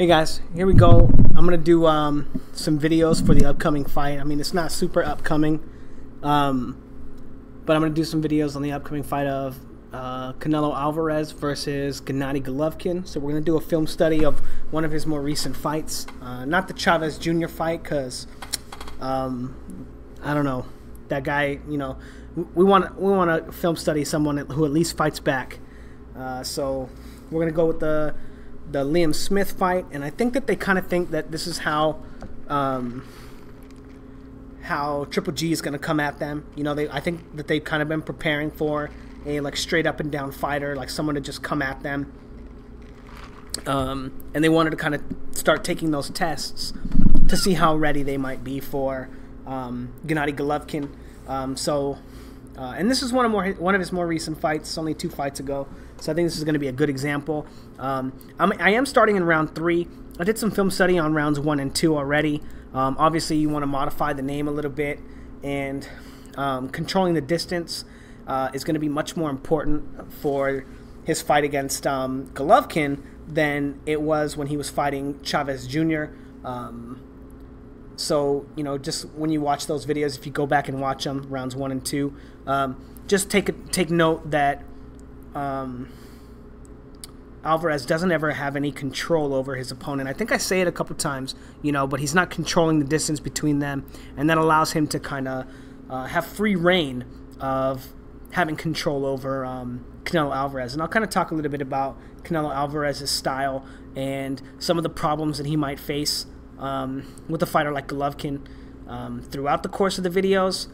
Hey guys, here we go. I'm gonna do some videos for the upcoming fight. I mean, it's not super upcoming, but I'm gonna do some videos on the upcoming fight of Canelo Alvarez versus Gennady Golovkin. So we're gonna do a film study of one of his more recent fights, not the Chavez Jr. fight, because I don't know, that guy. You know, we want to film study someone who at least fights back. So we're gonna go with the Liam Smith fight, and I think that they kind of think that this is how Triple G is going to come at them. You know, I think that they've kind of been preparing for a like straight up and down fighter, like someone to just come at them. And they wanted to kind of start taking those tests to see how ready they might be for Gennady Golovkin. And this is one of his more recent fights. It's only 2 fights ago, so I think this is going to be a good example. I am starting in round 3. I did some film study on rounds 1 and 2 already. Obviously, you want to modify the name a little bit, and controlling the distance is going to be much more important for his fight against Golovkin than it was when he was fighting Chavez Jr. So, you know, just when you watch those videos, if you go back and watch them, rounds 1 and 2, just take note that Alvarez doesn't ever have any control over his opponent. I think I say it a couple times, you know, but he's not controlling the distance between them, and that allows him to kind of have free reign of having control over Canelo Alvarez. And I'll kind of talk a little bit about Canelo Alvarez's style and some of the problems that he might face with a fighter like Golovkin throughout the course of the videos.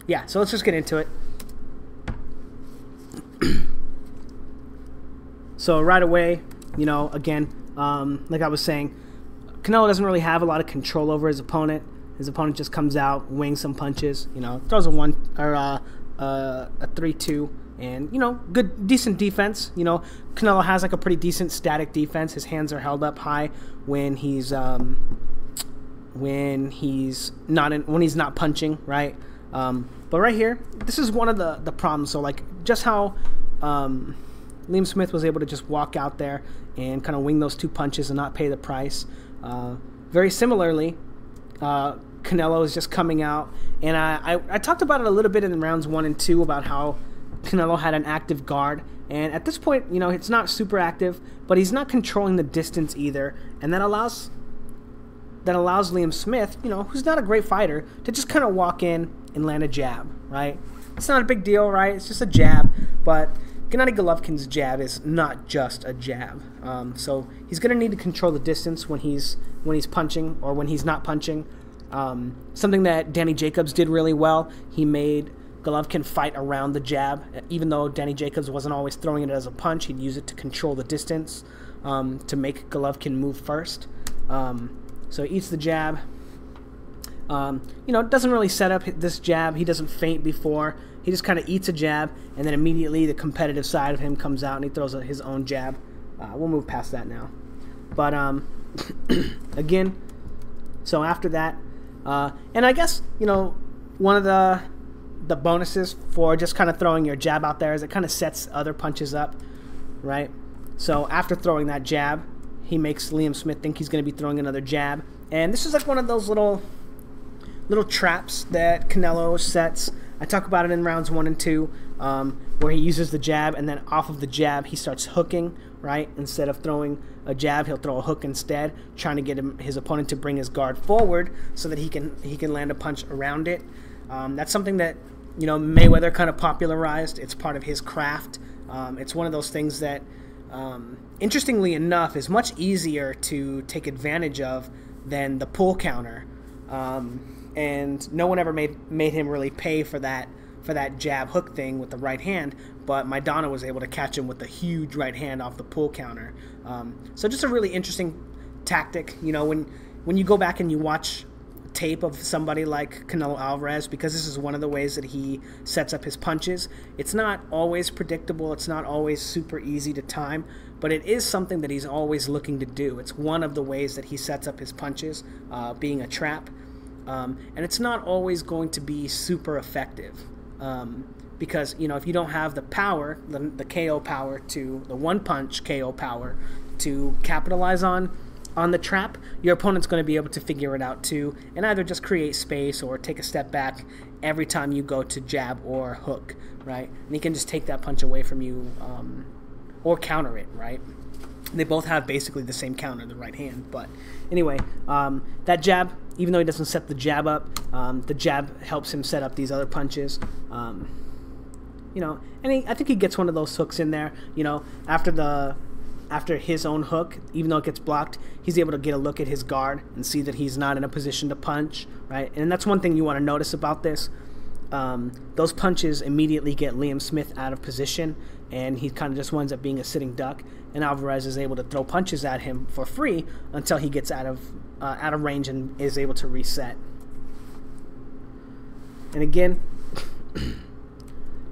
Yeah, so let's just get into it. So right away, you know, again, like I was saying, Canelo doesn't really have a lot of control over his opponent. His opponent just comes out, wings some punches, you know, throws a 3-2, and, you know, good, decent defense. You know, Canelo has like a pretty decent static defense. His hands are held up high when he's not punching, right? But right here, this is one of the problems. So like just how Liam Smith was able to just walk out there and kind of wing those 2 punches and not pay the price. Very similarly, Canelo is just coming out, and I talked about it a little bit in rounds 1 and 2 about how Canelo had an active guard, and at this point, you know, it's not super active, but he's not controlling the distance either, and that allows Liam Smith, you know, who's not a great fighter, to just kind of walk in and land a jab, right? It's not a big deal, right? It's just a jab, but Gennady Golovkin's jab is not just a jab. So he's going to need to control the distance when he's punching or when he's not punching. Something that Danny Jacobs did really well. He made Golovkin fight around the jab. Even though Danny Jacobs wasn't always throwing it as a punch, he'd use it to control the distance to make Golovkin move first. So he eats the jab. You know, doesn't really set up this jab. He doesn't feint before. He just kind of eats a jab, and then immediately the competitive side of him comes out and he throws his own jab. We'll move past that now. But again, so after that, and I guess, you know, one of the bonuses for just kind of throwing your jab out there is it kind of sets other punches up, right? So after throwing that jab, he makes Liam Smith think he's going to be throwing another jab, and this is like one of those little traps that Canelo sets. I talk about it in rounds 1 and 2, where he uses the jab, and then off of the jab he starts hooking, right? Instead of throwing a jab, he'll throw a hook instead, trying to get his opponent to bring his guard forward so that he can land a punch around it. That's something that, you know, Mayweather kind of popularized. It's part of his craft. It's one of those things that, interestingly enough, is much easier to take advantage of than the pull counter. And no one ever made him really pay for that jab hook thing with the right hand, but Maidana was able to catch him with a huge right hand off the pull counter. So just a really interesting tactic. You know, when you go back and you watch tape of somebody like Canelo Alvarez, because this is one of the ways that he sets up his punches, it's not always predictable, it's not always super easy to time, but it is something that he's always looking to do. It's one of the ways that he sets up his punches, being a trap. And it's not always going to be super effective. because, you know, if you don't have the power, the KO power to the one punch KO power to capitalize on the trap, your opponent's going to be able to figure it out too, and either just create space or take a step back every time you go to jab or hook, right? And he can just take that punch away from you, or counter it, right? They both have basically the same counter in the right hand. But anyway, that jab, even though he doesn't set the jab up, the jab helps him set up these other punches. You know, and I think he gets one of those hooks in there, you know, after his own hook, even though it gets blocked, he's able to get a look at his guard and see that he's not in a position to punch, right? And that's one thing you want to notice about this. Those punches immediately get Liam Smith out of position, and he kind of just winds up being a sitting duck, and Alvarez is able to throw punches at him for free until he gets out of range and is able to reset. And again,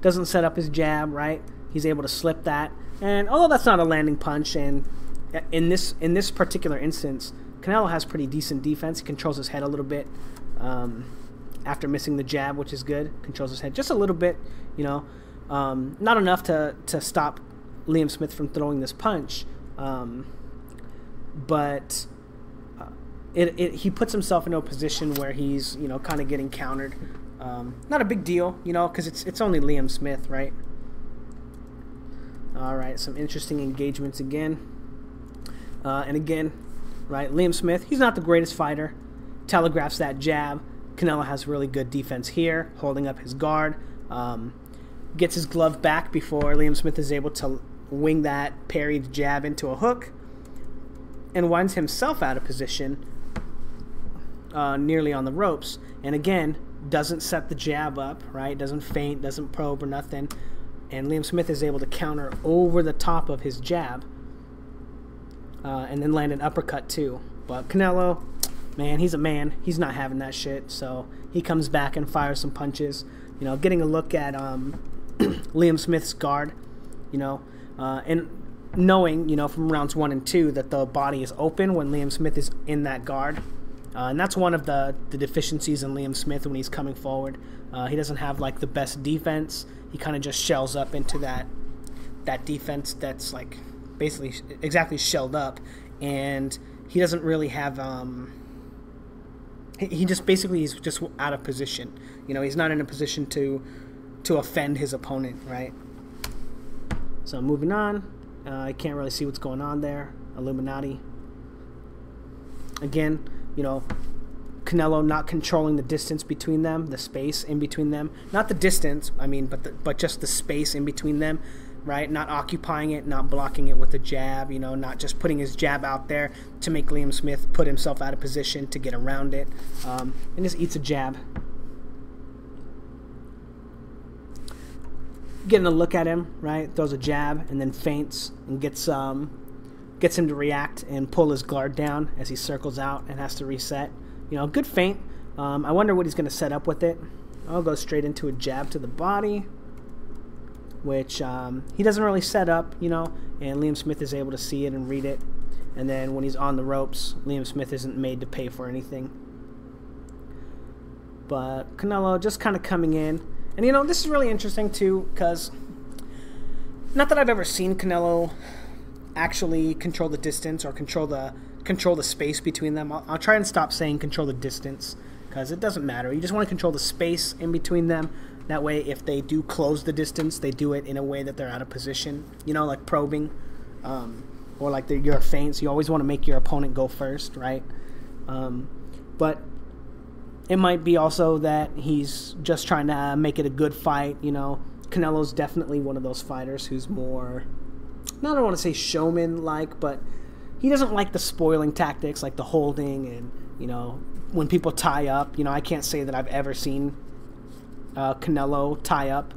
doesn't set up his jab, right? He's able to slip that. And although that's not a landing punch, and in this particular instance, Canelo has pretty decent defense. He controls his head a little bit after missing the jab, which is good. Controls his head just a little bit, you know. Not enough to stop Liam Smith from throwing this punch, but he puts himself into a position where he's, you know, kind of getting countered. Not a big deal, you know, because it's only Liam Smith, right? All right, some interesting engagements again. And again, right, Liam Smith, he's not the greatest fighter. Telegraphs that jab. Canelo has really good defense here, holding up his guard. Gets his glove back before Liam Smith is able to wing that parried jab into a hook, and winds himself out of position nearly on the ropes. And again, doesn't set the jab up, right? Doesn't feint, doesn't probe or nothing. And Liam Smith is able to counter over the top of his jab, and then land an uppercut too. But Canelo, man, he's a man. He's not having that shit. So he comes back and fires some punches. You know, getting a look at Liam Smith's guard. You know, and knowing, you know, from rounds 1 and 2 that the body is open when Liam Smith is in that guard. And that's one of the deficiencies in Liam Smith when he's coming forward. He doesn't have like the best defense. He kind of just shells up into that defense that's like basically exactly shelled up, and he doesn't really have he just basically is just out of position. You know, he's not in a position to offend his opponent, right? So moving on, I can't really see what's going on there. Illuminati again. You know, Canelo not controlling the distance between them, the space in between them. Not the distance, I mean, but just the space in between them, right? Not occupying it, not blocking it with a jab, you know, not just putting his jab out there to make Liam Smith put himself out of position to get around it, and just eats a jab. Getting a look at him, right? Throws a jab and then feints and gets him to react and pull his guard down as he circles out and has to reset. You know, good feint. I wonder what he's going to set up with it. I'll go straight into a jab to the body, which he doesn't really set up, you know, and Liam Smith is able to see it and read it. And then when he's on the ropes, Liam Smith isn't made to pay for anything. But Canelo just kind of coming in. And, you know, this is really interesting, too, because not that I've ever seen Canelo actually control the distance or control the space between them. I'll try and stop saying control the distance, because it doesn't matter. You just want to control the space in between them. That way, if they do close the distance, they do it in a way that they're out of position. You know, like probing, or like your feints. You always want to make your opponent go first, right? But it might be also that he's just trying to make it a good fight. You know, Canelo's definitely one of those fighters who's more, I don't want to say showman-like, but he doesn't like the spoiling tactics, like the holding and, you know, when people tie up. You know, I can't say that I've ever seen Canelo tie up.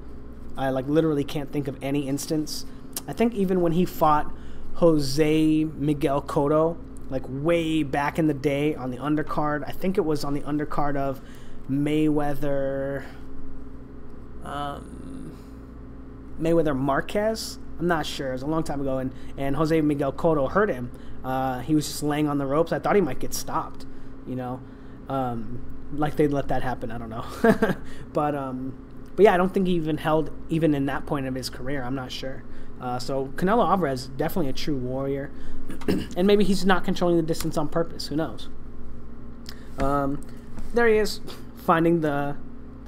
I like literally can't think of any instance. I think even when he fought Jose Miguel Cotto, like way back in the day on the undercard, I think it was on the undercard of Mayweather Marquez. I'm not sure. It was a long time ago, and Jose Miguel Cotto hurt him. He was just laying on the ropes. I thought he might get stopped, you know. Like they'd let that happen. I don't know. But But yeah, I don't think he even held even in that point of his career. I'm not sure. So Canelo Alvarez is definitely a true warrior. And maybe he's not controlling the distance on purpose. Who knows? There he is, finding the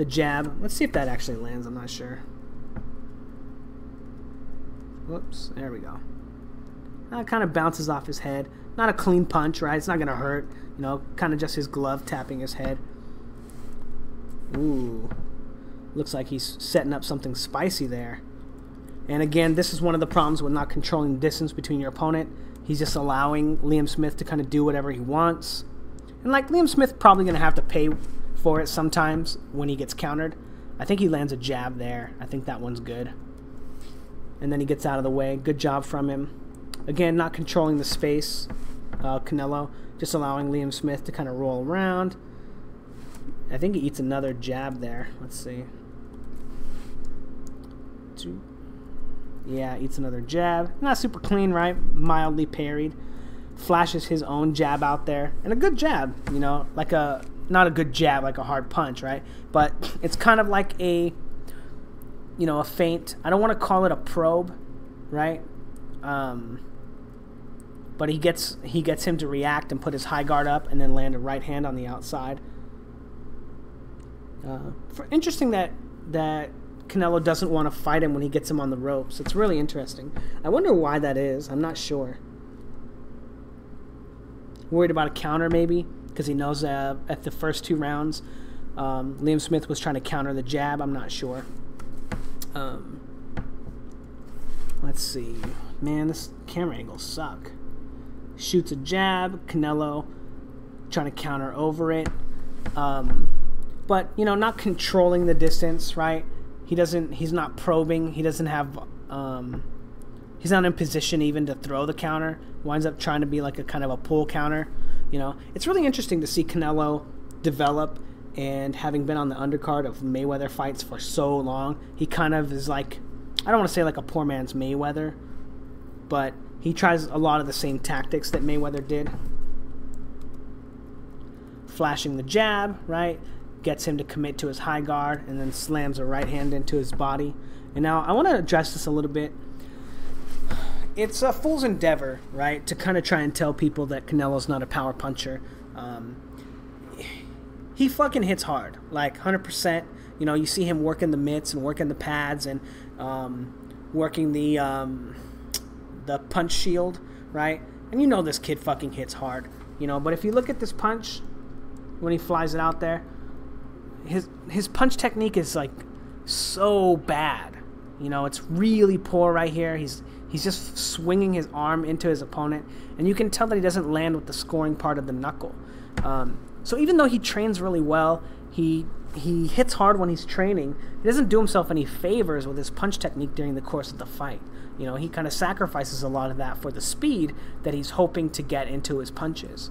jab. Let's see if that actually lands. I'm not sure. Whoops. There we go. That kind of bounces off his head. Not a clean punch, right? It's not going to hurt. You know, kind of just his glove tapping his head. Ooh. Looks like he's setting up something spicy there. And again, this is one of the problems with not controlling the distance between your opponent. He's just allowing Liam Smith to kind of do whatever he wants. And like Liam Smith probably going to have to pay for it sometimes when he gets countered. I think he lands a jab there. I think that one's good. And then he gets out of the way. Good job from him. Again, not controlling the space. Canelo just allowing Liam Smith to kind of roll around. I think he eats another jab there. Let's see. Yeah, eats another jab. Not super clean, right? Mildly parried. Flashes his own jab out there. And a good jab, you know, like a, not a good jab, like a hard punch, right? But it's kind of like a, you know, a feint. I don't want to call it a probe, right? But he gets him to react and put his high guard up and then land a right hand on the outside. Interesting that Canelo doesn't want to fight him when he gets him on the ropes. It's really interesting. I wonder why that is. I'm not sure. Worried about a counter maybe because he knows at the first 2 rounds Liam Smith was trying to counter the jab. I'm not sure. Let's see. Man, this camera angles suck. Shoots a jab. Canelo trying to counter over it. But, you know, not controlling the distance, right? He's not probing. He doesn't have, he's not in position even to throw the counter. Winds up trying to be like a kind of a pull counter. You know, it's really interesting to see Canelo develop, and having been on the undercard of Mayweather fights for so long, he kind of is like, I don't want to say like a poor man's Mayweather, but he tries a lot of the same tactics that Mayweather did. Flashing the jab, right? Gets him to commit to his high guard and then slams a right hand into his body. And now I want to address this a little bit. It's a fool's endeavor, right, to kind of try and tell people that Canelo's not a power puncher. He fucking hits hard, like 100%. You know, you see him working the mitts and working the pads and working the punch shield, right? And you know this kid fucking hits hard, you know. But if you look at this punch when he flies it out there, his punch technique is like so bad. You know, it's really poor right here. He's just swinging his arm into his opponent, and you can tell that he doesn't land with the scoring part of the knuckle. So even though he trains really well, he hits hard when he's training. He doesn't do himself any favors with his punch technique during the course of the fight. You know, he kind of sacrifices a lot of that for the speed that he's hoping to get into his punches.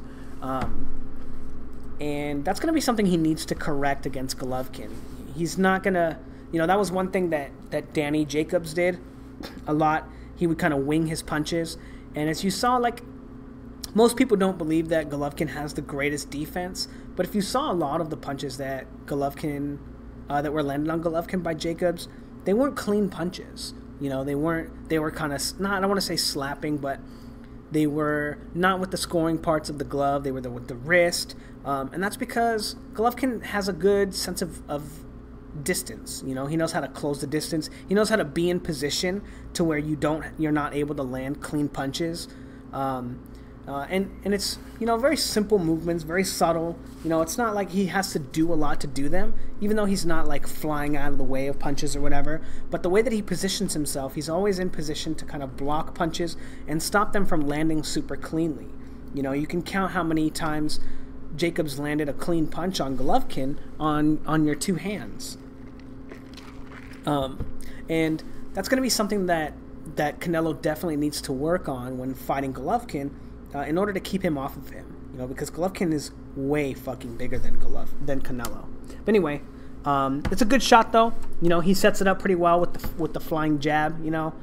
And that's going to be something he needs to correct against Golovkin. He's not going to, you know, that was one thing that Danny Jacobs did a lot. He would kind of wing his punches. And as you saw, like, most people don't believe that Golovkin has the greatest defense. But if you saw a lot of the punches that Golovkin, that were landed on Golovkin by Jacobs, they weren't clean punches. You know, they were kind of, not, I don't want to say slapping, but they were not with the scoring parts of the glove. They were with the wrist. And that's because Golovkin has a good sense of distance. You know, he knows how to close the distance. He knows how to be in position to where you're not able to land clean punches. And it's, you know, very simple movements, very subtle. You know, it's not like he has to do a lot to do them, even though he's not like flying out of the way of punches or whatever. But the way that he positions himself, he's always in position to kind of block punches and stop them from landing super cleanly. You know, you can count how many times Jacobs landed a clean punch on Golovkin on your 2 hands. And that's going to be something that Canelo definitely needs to work on when fighting Golovkin, in order to keep him off of him. You know, because Golovkin is way fucking bigger than Canelo. But anyway, it's a good shot though. You know, he sets it up pretty well with the flying jab. You know,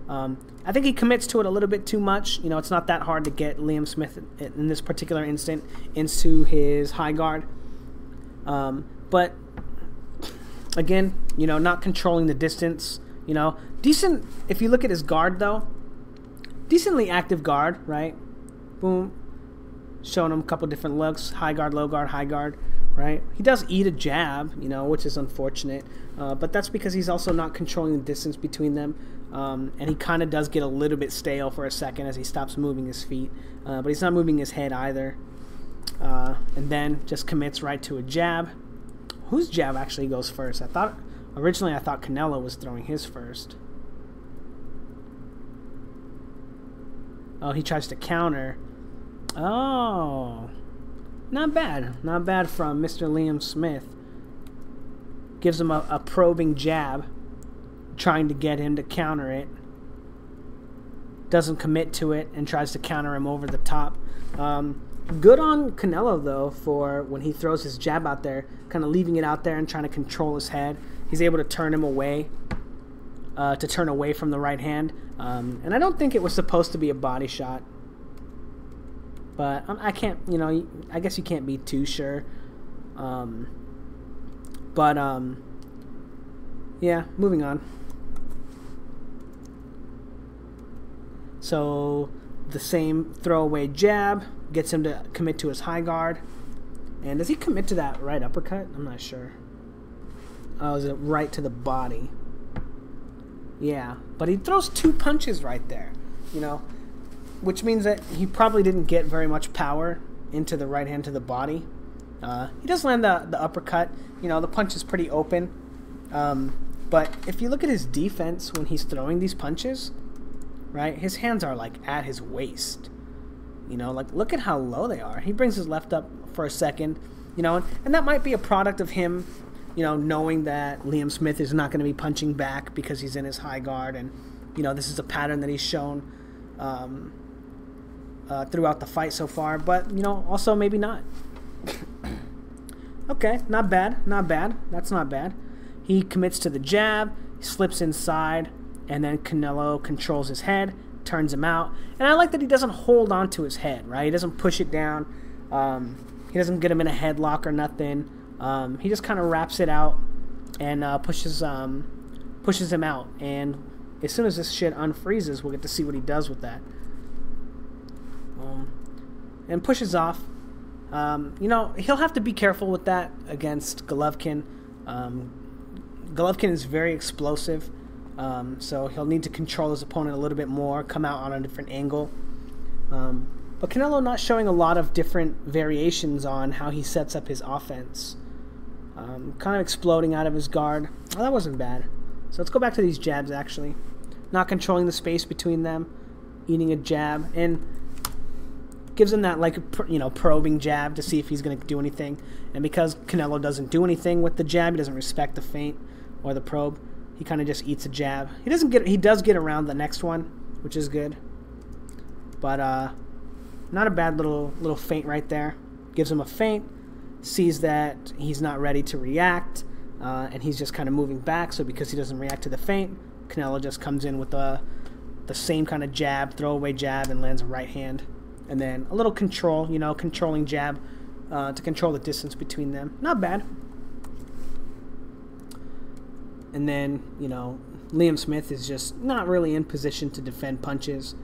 I think he commits to it a little bit too much. You know, it's not that hard to get Liam Smith in this particular instant into his high guard. But Again, you know, not controlling the distance. You know, decent. If you look at his guard, though, decently active guard, right? Boom. Showing him a couple different looks. High guard, low guard, high guard, right? He does eat a jab, you know, which is unfortunate. But that's because he's also not controlling the distance between them. And he kind of does get a little bit stale for a second as he stops moving his feet. But he's not moving his head either. And then just commits right to a jab. Whose jab actually goes first? Originally I thought Canelo was throwing his first. Oh, he tries to counter. Oh, not bad. Not bad from Mr. Liam Smith. Gives him a probing jab, trying to get him to counter it. Doesn't commit to it and tries to counter him over the top. Good on Canelo, though, for when he throws his jab out there, kind of leaving it out there and trying to control his head. He's able to turn him away, to turn away from the right hand. And I don't think it was supposed to be a body shot. But I can't, you know, I guess you can't be too sure. Yeah, moving on. So the same throwaway jab gets him to commit to his high guard. And does he commit to that right uppercut? I'm not sure. Oh, is it right to the body? Yeah, but he throws 2 punches right there, you know, which means that he probably didn't get very much power into the right hand to the body. He does land the uppercut. You know, the punch is pretty open. But if you look at his defense when he's throwing these punches, right, his hands are like at his waist. You know, like look at how low they are. He brings his left up for a second, you know, and that might be a product of him, you know, knowing that Liam Smith is not going to be punching back because he's in his high guard, and you know this is a pattern that he's shown throughout the fight so far. But you know, also maybe not. Okay, not bad, not bad. That's not bad. He commits to the jab, slips inside, and then Canelo controls his head, turns him out. And I like that he doesn't hold on to his head, right? He doesn't push it down. He doesn't get him in a headlock or nothing. He just kind of wraps it out and pushes him out. And as soon as this shit unfreezes, we'll get to see what he does with that. And pushes off. You know, he'll have to be careful with that against Golovkin. Golovkin is very explosive, so he'll need to control his opponent a little bit more, come out on a different angle. But Canelo not showing a lot of different variations on how he sets up his offense. Kind of exploding out of his guard. Oh, that wasn't bad. So let's go back to these jabs, actually. Not controlling the space between them, eating a jab, and gives him that, like, you know, probing jab to see if he's going to do anything. And because Canelo doesn't do anything with the jab, he doesn't respect the feint or the probe, he kind of just eats a jab. He does get around the next one, which is good. But not a bad little feint right there. Gives him a feint, sees that he's not ready to react, and he's just kind of moving back. So because he doesn't react to the feint, Canelo just comes in with the same kind of jab, throwaway jab, and lands a right hand. And then a little control, you know, controlling jab to control the distance between them. Not bad. And then, you know, Liam Smith is just not really in position to defend punches.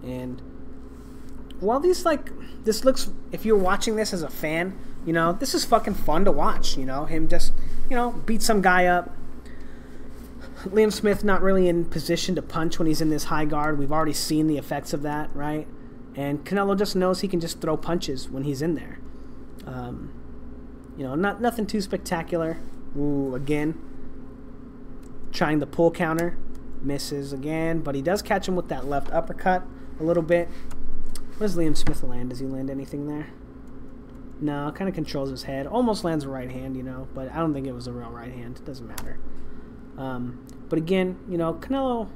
And while this looks, if you're watching this as a fan, you know, this is fucking fun to watch, you know, him just, you know, beat some guy up. Liam Smith not really in position to punch when he's in this high guard. We've already seen the effects of that, right? And Canelo just knows he can just throw punches when he's in there. You know, nothing too spectacular. Ooh, again. Trying the pull counter. Misses again. But he does catch him with that left uppercut a little bit. What does Liam Smith land? Does he land anything there? No, kind of controls his head. Almost lands a right hand, you know. But I don't think it was a real right hand. It doesn't matter. But again, you know, Canelo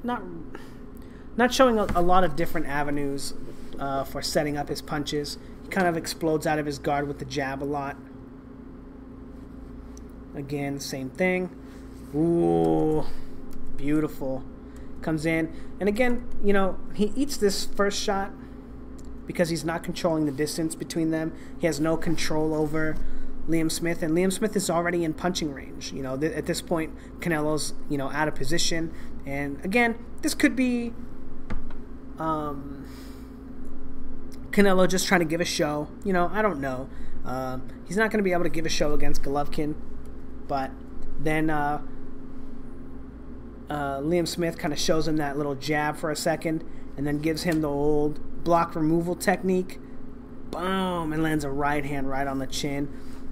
not showing a lot of different avenues for setting up his punches. He kind of explodes out of his guard with the jab a lot. Again, same thing. Ooh, beautiful. Comes in. And again, you know, he eats this first shot because he's not controlling the distance between them. He has no control over Liam Smith, and Liam Smith is already in punching range. You know, at this point, Canelo's, you know, out of position. And again, this could be Canelo just trying to give a show. You know, I don't know. He's not going to be able to give a show against Golovkin, but then Liam Smith kind of shows him that little jab for a second, and then gives him the old block removal technique. Boom, and lands a right hand right on the chin.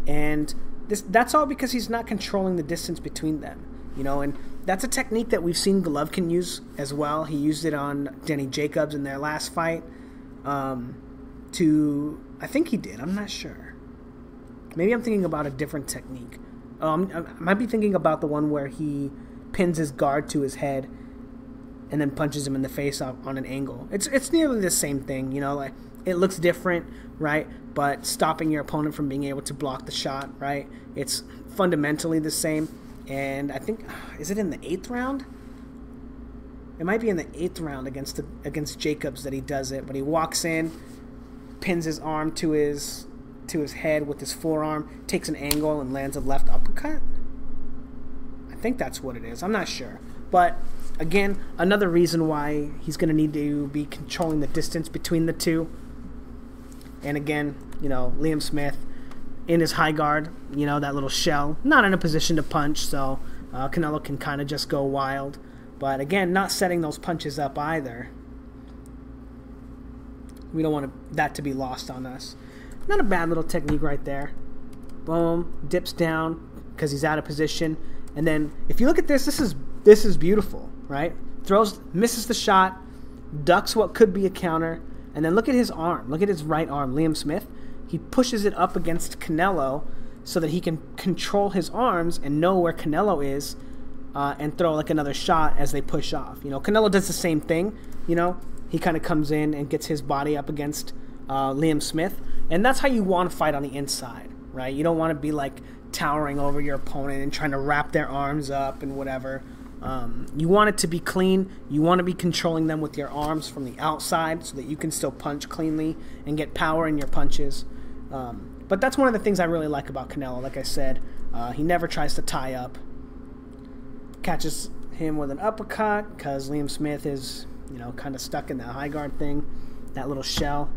And that's all because he's not controlling the distance between them. You know, and that's a technique that we've seen Golovkin use as well. He used it on Danny Jacobs in their last fight. I think he did. I'm not sure. Maybe I'm thinking about a different technique. I might be thinking about the one where he pins his guard to his head and then punches him in the face on an angle. It's nearly the same thing, you know. Like, it looks different, right? But stopping your opponent from being able to block the shot, right? It's fundamentally the same. And I think, is it in the 8th round? It might be in the 8th round against Jacobs that he does it. But he walks in, pins his arm to his head with his forearm, takes an angle, and lands a left uppercut. I think that's what it is. I'm not sure. But again, another reason why he's going to need to be controlling the distance between the two. And again, you know, Liam Smith in his high guard, you know, that little shell, not in a position to punch, so Canelo can kind of just go wild. But again, not setting those punches up either. We don't want that to be lost on us. Not a bad little technique right there. Boom, dips down because he's out of position. And then if you look at this, this is beautiful, right? Misses the shot, ducks what could be a counter, and then look at his arm. Look at his right arm, Liam Smith. He pushes it up against Canelo so that he can control his arms and know where Canelo is and throw like another shot as they push off. You know, Canelo does the same thing. You know, he kind of comes in and gets his body up against Liam Smith, and that's how you want to fight on the inside, right? You don't want to be like towering over your opponent and trying to wrap their arms up and whatever. You want it to be clean. You want to be controlling them with your arms from the outside so that you can still punch cleanly and get power in your punches. But that's one of the things I really like about Canelo. Like I said, he never tries to tie up. Catches him with an uppercut because Liam Smith is, you know, kind of stuck in that high guard thing, that little shell.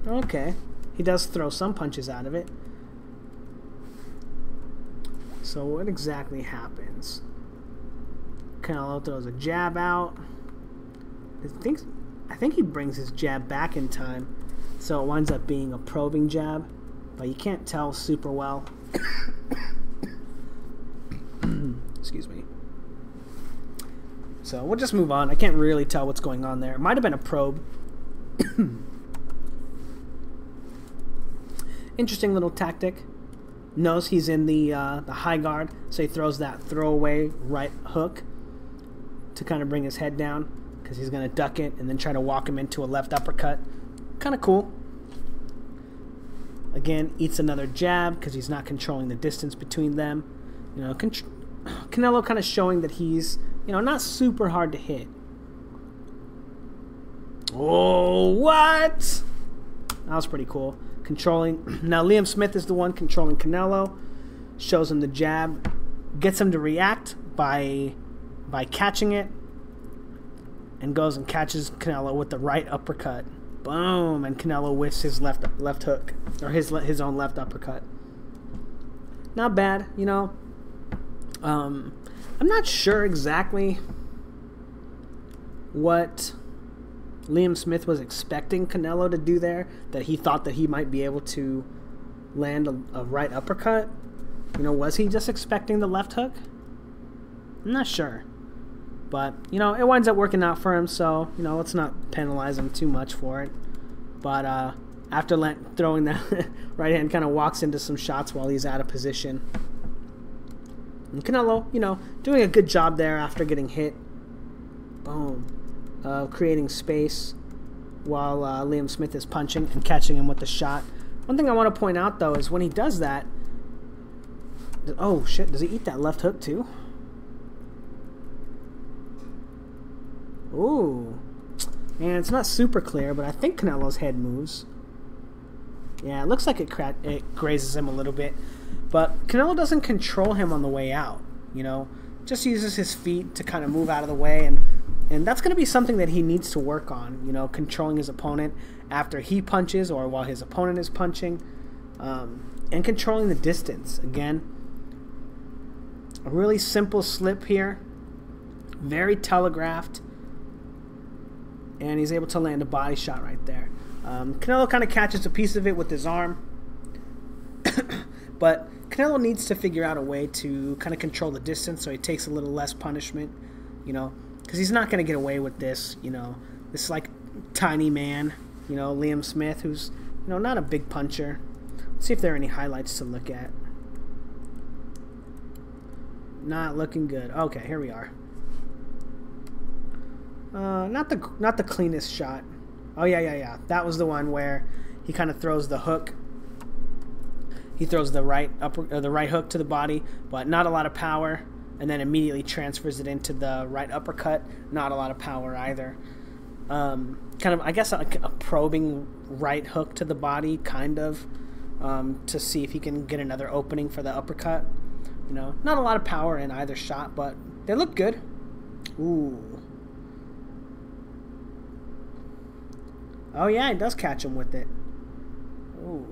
Okay, he does throw some punches out of it. So what exactly happens? Canelo throws a jab out. I think he brings his jab back in time, so it winds up being a probing jab, but you can't tell super well. Excuse me. So we'll just move on. I can't really tell what's going on there. It might have been a probe. Interesting little tactic. Knows he's in the high guard, so he throws that throwaway right hook to kind of bring his head down because he's going to duck it and then try to walk him into a left uppercut. Kind of cool. Again, eats another jab because he's not controlling the distance between them. You know, Canelo kind of showing that he's, you know, not super hard to hit. Oh, what? That was pretty cool. Controlling. Now Liam Smith is the one controlling Canelo. Shows him the jab. Gets him to react by catching it. And goes and catches Canelo with the right uppercut. Boom. And Canelo whiffs his left hook. Or his own left uppercut. Not bad, you know. I'm not sure exactly what Liam Smith was expecting Canelo to do there, that he thought that he might be able to land a right uppercut. You know, was he just expecting the left hook? I'm not sure. But, you know, it winds up working out for him, so, you know, let's not penalize him too much for it. But after throwing that right hand, kind of walks into some shots while he's out of position. And Canelo, you know, doing a good job there after getting hit. Boom. Creating space while Liam Smith is punching and catching him with the shot. One thing I want to point out, though, is when he does that... Oh, shit. Does he eat that left hook, too? Ooh. And it's not super clear, but I think Canelo's head moves. Yeah, it looks like it grazes him a little bit. But Canelo doesn't control him on the way out, you know. Just uses his feet to kind of move out of the way, and that's going to be something that he needs to work on, you know, controlling his opponent after he punches or while his opponent is punching, and controlling the distance. Again, a really simple slip here, very telegraphed, and he's able to land a body shot right there. Canelo kind of catches a piece of it with his arm, but Canelo needs to figure out a way to kind of control the distance so he takes a little less punishment, you know, because he's not going to get away with this, you know, this like tiny man, you know, Liam Smith, who's, you know, not a big puncher. Let's see if there are any highlights to look at. Not looking good. Okay, here we are. Not the cleanest shot. Oh yeah. That was the one where he kind of throws the hook. He throws the right hook to the body, but not a lot of power, and then immediately transfers it into the right uppercut. Not a lot of power either. Kind of, I guess, a probing right hook to the body, kind of, to see if he can get another opening for the uppercut. You know, not a lot of power in either shot, but they look good. Ooh. Oh yeah, he does catch him with it. Ooh.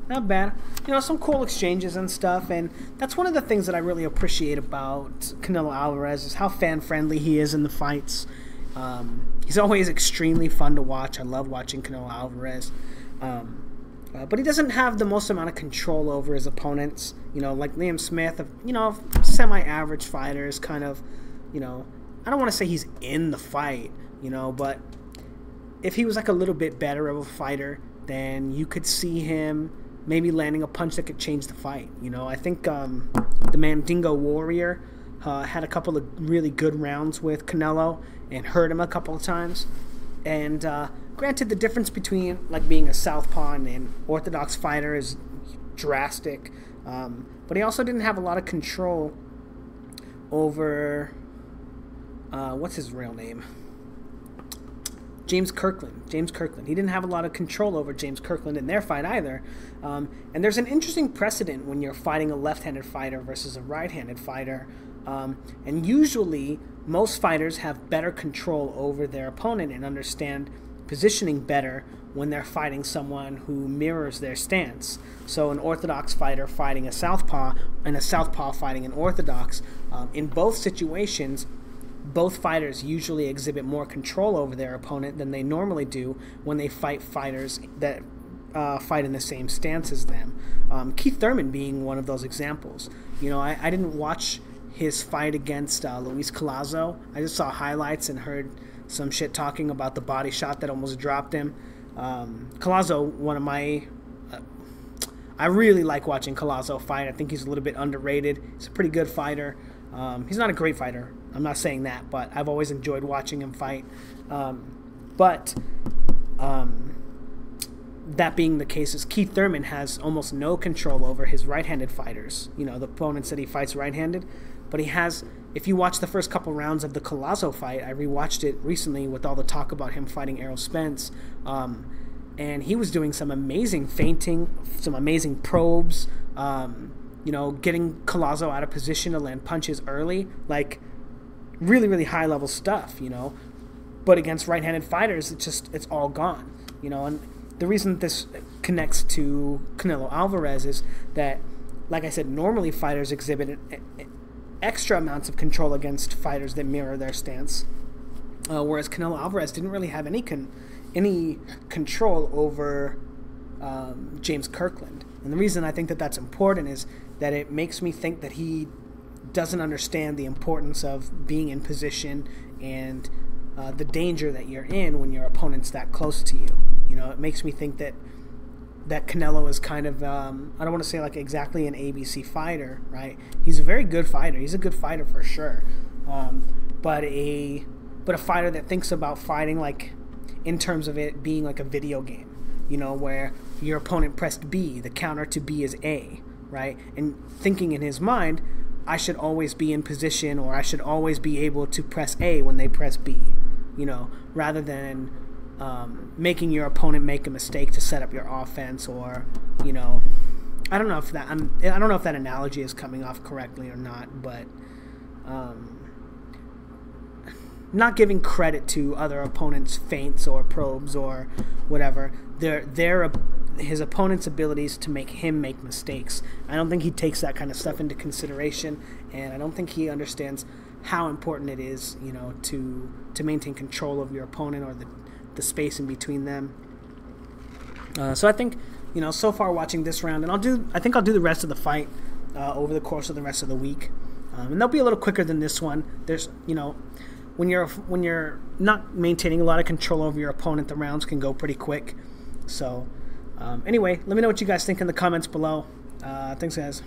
Not bad. You know, some cool exchanges and stuff, and that's one of the things that I really appreciate about Canelo Alvarez is how fan-friendly he is in the fights. He's always extremely fun to watch. I love watching Canelo Alvarez. But he doesn't have the most amount of control over his opponents. You know, like Liam Smith, you know, semi-average fighters, kind of, you know, I don't want to say he's in the fight, you know, but if he was like a little bit better of a fighter, then you could see him maybe landing a punch that could change the fight. You know, I think the Mandingo Warrior had a couple of really good rounds with Canelo and hurt him a couple of times. And granted, the difference between like being a southpaw and an orthodox fighter is drastic, but he also didn't have a lot of control over what's his real name? James Kirkland. He didn't have a lot of control over James Kirkland in their fight either. And there's an interesting precedent when you're fighting a left-handed fighter versus a right-handed fighter. And usually, most fighters have better control over their opponent and understand positioning better when they're fighting someone who mirrors their stance. So an orthodox fighter fighting a southpaw and a southpaw fighting an orthodox, in both situations, both fighters usually exhibit more control over their opponent than they normally do when they fight fighters that fight in the same stance as them. Keith Thurman being one of those examples. You know, I didn't watch his fight against Luis Collazo. I just saw highlights and heard some shit talking about the body shot that almost dropped him. Collazo, one of my... I really like watching Collazo fight. I think he's a little bit underrated. He's a pretty good fighter. He's not a great fighter. I'm not saying that, but I've always enjoyed watching him fight. That being the case, is Keith Thurman has almost no control over his right-handed fighters. You know, the opponents that he fights right-handed. But he has, if you watch the first couple rounds of the Collazo fight, I rewatched it recently with all the talk about him fighting Errol Spence. And he was doing some amazing feinting, some amazing probes, you know, getting Collazo out of position to land punches early, like really, really high-level stuff, you know. But against right-handed fighters, it's all gone, you know. And the reason this connects to Canelo Alvarez is that, like I said, normally fighters exhibit extra amounts of control against fighters that mirror their stance, whereas Canelo Alvarez didn't really have any control over James Kirkland. And the reason I think that that's important is that it makes me think that he doesn't understand the importance of being in position and the danger that you're in when your opponent's that close to you. You know, it makes me think that Canelo is kind of, I don't want to say like exactly an ABC fighter, right? He's a very good fighter. He's a good fighter for sure. But a fighter that thinks about fighting like in terms of it being like a video game, you know, where your opponent pressed B, the counter to B is A, right? And thinking in his mind, I should always be in position, or I should always be able to press A when they press B, you know, rather than making your opponent make a mistake to set up your offense, or I don't know if that analogy is coming off correctly or not, but not giving credit to other opponents' feints or probes or whatever. His opponent's abilities to make him make mistakes. I don't think he takes that kind of stuff into consideration, and I don't think he understands how important it is, to maintain control of your opponent or the space in between them. So I think, so far watching this round, and I think I'll do the rest of the fight over the course of the rest of the week, and they'll be a little quicker than this one. There's, when you're not maintaining a lot of control over your opponent, the rounds can go pretty quick. So anyway, let me know what you guys think in the comments below. Thanks, guys.